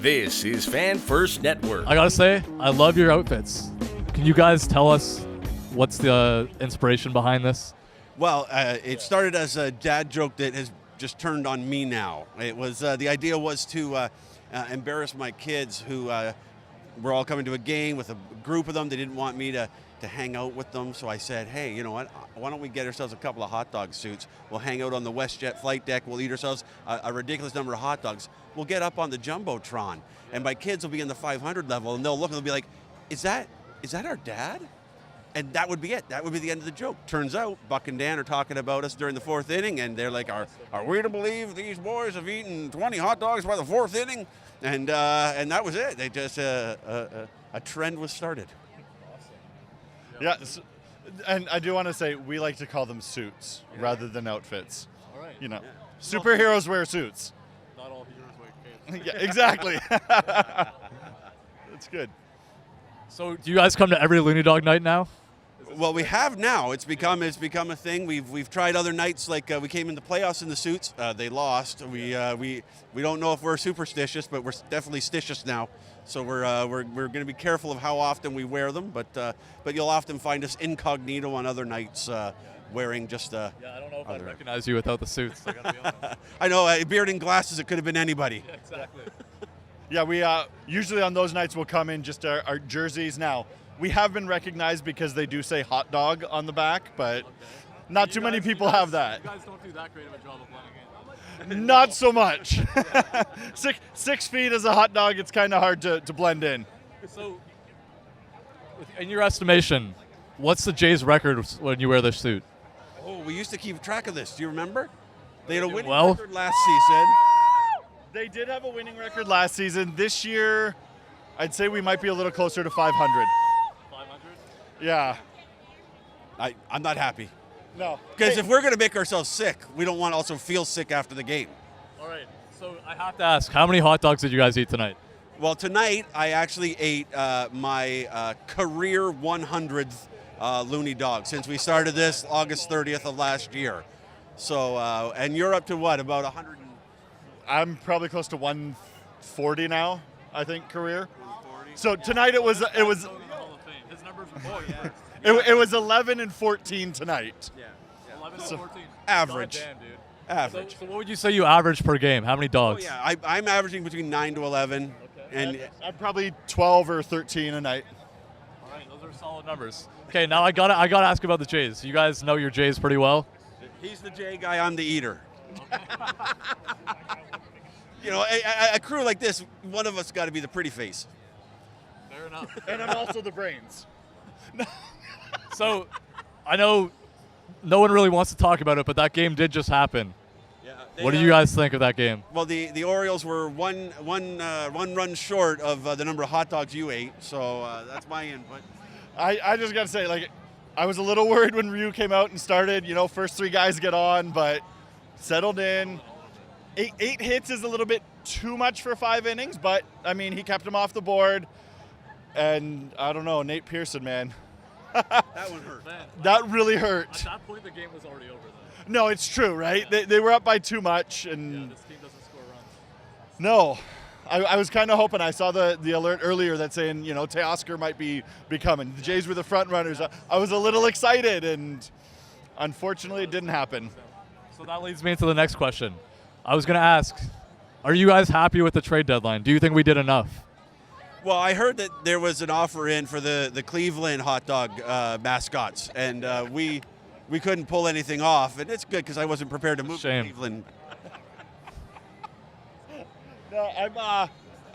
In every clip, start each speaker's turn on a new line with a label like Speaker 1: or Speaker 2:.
Speaker 1: This is Fan First Network.
Speaker 2: I gotta say, I love your outfits. Can you guys tell us what's the inspiration behind this?
Speaker 3: Well, it started as a dad joke that has just turned on me now. It was the idea was to embarrass my kids who were all coming to a game with a group of them. They didn't want me to hang out with them, so I said, hey, you know what? Why don't we get ourselves a couple of hot dog suits? We'll hang out on the WestJet flight deck. We'll eat ourselves a ridiculous number of hot dogs. We'll get up on the Jumbotron, and my kids will be in the 500 level, and they'll look and they'll be like, is that our dad? And that would be it. That would be the end of the joke. Turns out, Buck and Dan are talking about us during the fourth inning, and they're like, are we to believe these boys have eaten 20 hot dogs by the fourth inning? And that was it. They just a trend was started.
Speaker 4: Yeah, and I do want to say we like to call them suits rather than outfits.
Speaker 2: All right.
Speaker 4: You know, superheroes wear suits.
Speaker 2: Not all heroes wear capes.
Speaker 4: Yeah, exactly. That's good.
Speaker 2: So do you guys come to every Loonie Dog night now?
Speaker 3: Well, we have now. It's become a thing. We've tried other nights, like we came in the playoffs in the suits. They lost. We don't know if we're superstitious, but we're definitely stitious now. So we're going to be careful of how often we wear them. But you'll often find us incognito on other nights wearing just.
Speaker 2: Yeah, I don't know if I'd recognize you without the suits. I gotta be honest.
Speaker 3: I know, beard and glasses. It could have been anybody.
Speaker 2: Yeah, exactly.
Speaker 4: Yeah, we usually on those nights we'll come in just our jerseys. Now we have been recognized because they do say hot dog on the back, but not too many people have that.
Speaker 2: You guys don't do that great of a job of blending in.
Speaker 4: Not so much. 6 feet as a hot dog, it's kind of hard to blend in.
Speaker 2: So, in your estimation, what's the Jays' record when you wear this suit?
Speaker 3: Oh, we used to keep track of this. Do you remember? They had a winning
Speaker 2: Well.
Speaker 3: record last season.
Speaker 4: They did have a winning record last season. This year, I'd say we might be a little closer to 500.
Speaker 2: 500?
Speaker 4: Yeah.
Speaker 3: I'm not happy.
Speaker 4: No.
Speaker 3: Because if we're going to make ourselves sick, we don't want to also feel sick after the game.
Speaker 2: All right. So I have to ask, how many hot dogs did you guys eat tonight?
Speaker 3: Well, tonight I actually ate my career 100th Loonie Dog since we started this August 30th of last year. So, and you're up to what, about 100?
Speaker 4: I'm probably close to 140 now, I think, career. 140. So tonight it was
Speaker 2: His numbers
Speaker 4: it was 11 and 14 tonight.
Speaker 3: Yeah.
Speaker 2: 11
Speaker 4: So-
Speaker 2: 14.
Speaker 3: Average.
Speaker 2: God damn, dude.
Speaker 3: Average.
Speaker 2: So what would you say you average per game? How many
Speaker 3: Oh,
Speaker 2: dogs?
Speaker 3: yeah, I'm averaging between 9 to 11. And
Speaker 4: I'm probably 12 or 13 a night.
Speaker 2: All right, those are solid numbers. Okay, now I gotta ask about the Jays. You guys know your Jays pretty well.
Speaker 3: he's the J guy, I'm the eater. You know, a crew like this, one of us got to be the pretty face.
Speaker 2: Fair enough.
Speaker 4: And I'm also the brains.
Speaker 2: So, I know no one really wants to talk about it, but that game did just happen.
Speaker 3: Yeah.
Speaker 2: What do you guys think of that game?
Speaker 3: Well, the Orioles were one run short of the number of hot dogs you ate, so that's my input.
Speaker 4: I just got to say, like, I was a little worried when Ryu came out and started. You know, first 3 guys get on, but settled in. Eight hits is a little bit too much for 5 innings, but, I mean, he kept him off the board. And, I don't know, Nate Pearson, man.
Speaker 3: That one hurt.
Speaker 2: Man,
Speaker 4: That really hurt.
Speaker 2: at that point, the game was already over, though.
Speaker 4: No, it's true, right? They were up by too much.
Speaker 2: Yeah,
Speaker 4: And
Speaker 2: this team doesn't score runs.
Speaker 4: no, I was kind of hoping. I saw the alert earlier that saying, you know, Teoscar might be coming. The Jays were the front runners. I was a little excited, and unfortunately, it didn't happen.
Speaker 2: So that leads me into the next question. I was going to ask, are you guys happy with the trade deadline? Do you think we did enough?
Speaker 3: Well, I heard that there was an offer in for the Cleveland hot dog mascots, and we couldn't pull anything off, and it's good because I wasn't prepared to move to
Speaker 2: Shame.
Speaker 3: Cleveland.
Speaker 4: No,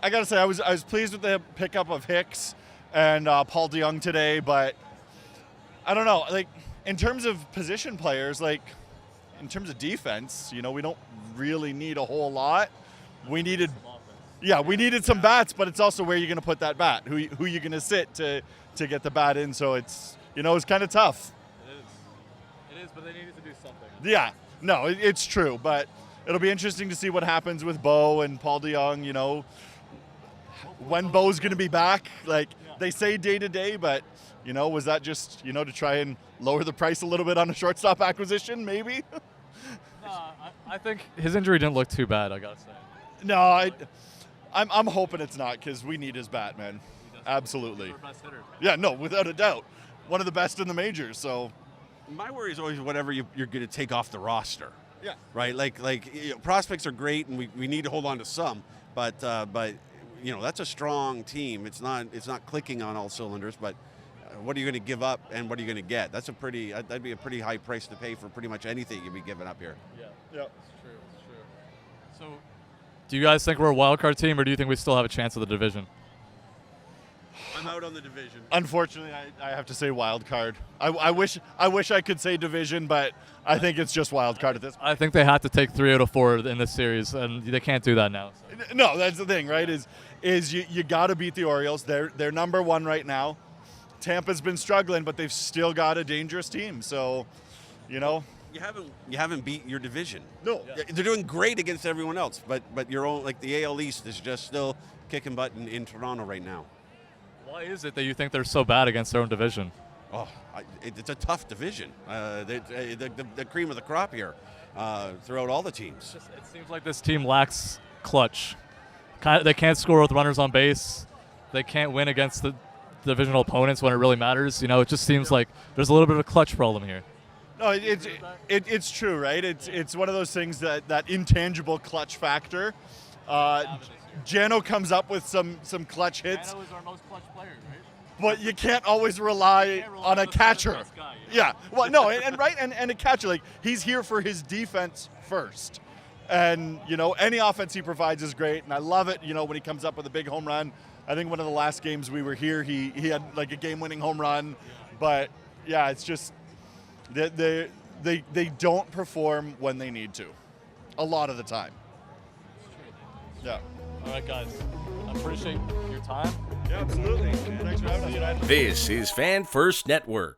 Speaker 4: I gotta say I was pleased with the pickup of Hicks and Paul DeYoung today, but I don't know. Like, in terms of position players, like in terms of defense, you know, we don't really need a whole lot. We needed some bats, but it's also where you're going to put that bat, who you're going to sit to get the bat in. So it's kind of tough.
Speaker 2: It is, but they needed to do something.
Speaker 4: Yeah, no, it's true, but it'll be interesting to see what happens with Bo and Paul DeYoung. You know, when Bo's going to be back. Like, they say day to day, but you know, was that just, you know, to try and lower the price a little bit on a shortstop acquisition, maybe?
Speaker 2: I think his injury didn't look too bad, I gotta say.
Speaker 4: No, I'm hoping it's not because we need his bat, man. Absolutely. Yeah, no, without a doubt. One of the best in the majors. So
Speaker 3: My worry is always whatever you're going to take off the roster.
Speaker 4: yeah,
Speaker 3: Right? Prospects are great, and we need to hold on to some, but that's a strong team. It's not clicking on all cylinders, but what are you going to give up, and what are you going to get? That'd be a pretty high price to pay for pretty much anything you'd be giving up here.
Speaker 4: yeah.
Speaker 2: It's true. So, do you guys think we're a wild card team, or do you think we still have a chance of the division?
Speaker 3: I'm out on the division.
Speaker 4: Unfortunately, I have to say wild card. I wish I could say division, but I think it's just wild card at this point.
Speaker 2: I think they have to take 3 out of 4 in this series, and they can't do that now. So.
Speaker 4: No, that's the thing, right? Is you got to beat the Orioles. They're number 1 right now. Tampa's been struggling, but they've still got a dangerous team. So,
Speaker 3: You haven't beat your division.
Speaker 4: No.
Speaker 3: Yeah, they're doing great against everyone else, but your own, like the AL East is just still kicking butt in Toronto right now.
Speaker 2: Why is it that you think they're so bad against their own division?
Speaker 3: Oh, it's a tough division. The cream of the crop here throughout all the teams.
Speaker 2: It seems like this team lacks clutch. They can't score with runners on base. They can't win against the divisional opponents when it really matters. It just seems like there's a little bit of a clutch problem here.
Speaker 4: No, it's true, right? It's one of those things that intangible clutch factor. Jano comes up with some clutch hits.
Speaker 2: Manoah is our most clutch player, right?
Speaker 4: But you can't always rely on a catcher. Yeah. Well, no, and a catcher, like, he's here for his defense first. And, any offense he provides is great, and I love it, when he comes up with a big home run. I think one of the last games we were here, he had like a game-winning home run. But yeah, it's just they don't perform when they need to, a lot of the time. Yeah.
Speaker 2: All right, guys. I appreciate your time.
Speaker 4: Yeah, absolutely. Thanks for having us.
Speaker 1: This is Fan First Network.